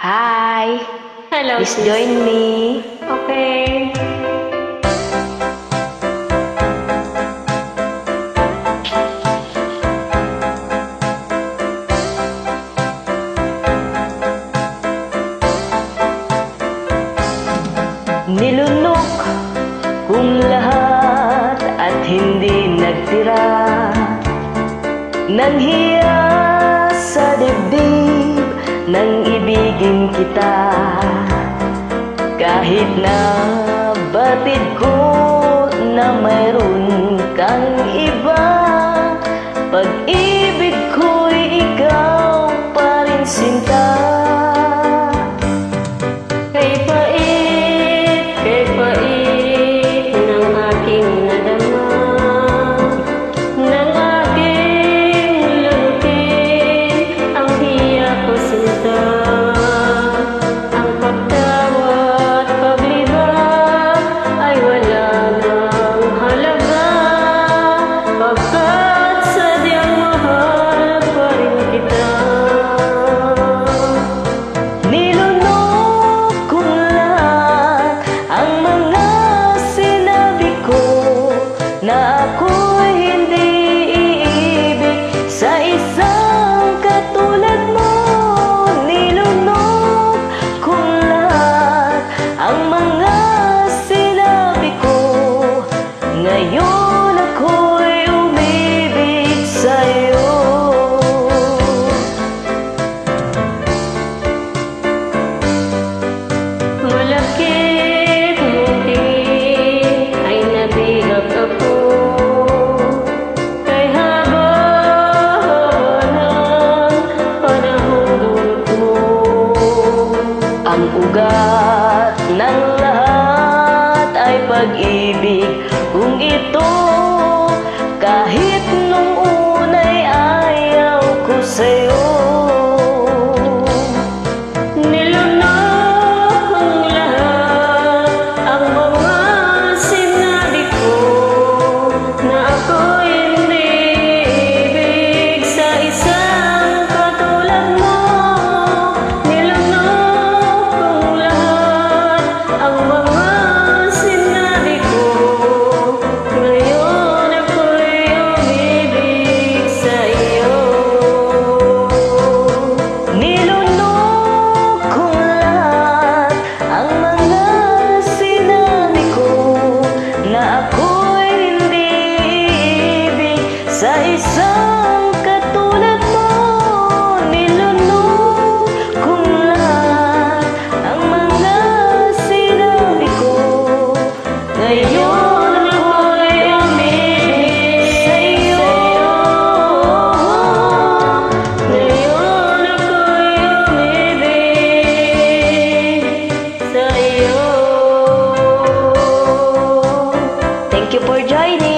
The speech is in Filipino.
Hi! Hello, Please sis. join me. Okay. Nilunok kung lahat at hindi nagtira nang hiya sa dibdib nang ibigin kita. Kahit na batid ko na mayroon kang iba, pag-ibig ko'y ikaw pa rin, sinta. Kay pait ng aking nadama, ng aking lulutin ang hiya ko, sinta. Ang pagtawa at paglibag ay wala ng halaga, pagkat sadyang mahal pa rin kita. Nilunok kong lahat ang mga sinabi ko na ako'y hindi iibig sa isang katulad mo. Nilunok kong lahat ang mga sinabi ko, ngayon ako'y umibig sa'yo. Malakit mong tingin ay nabihag ako, kay haba ng panahong dulot mo. Ang ugat ng lahat ay pag-ibig kung ito, kahit nung una'y ayaw ko sa'yo. Nilunok ang lahat ang mga sinabi ko na ako'y hindi ibig sa isang katulad mo. Nilunok ang lahat ang mga sinabi ko, ngayon ako'y umibig sa iyo. Nilunok kong lahat ang mga sinabi ko na ako'y hindi iibig sa isang katulad mo. Nilunok kong lahat ang mga sinabi ko, ngayon ako'y umibig sa'yo. Ngayon ako'y umibig sa iyo. Thank you for joining.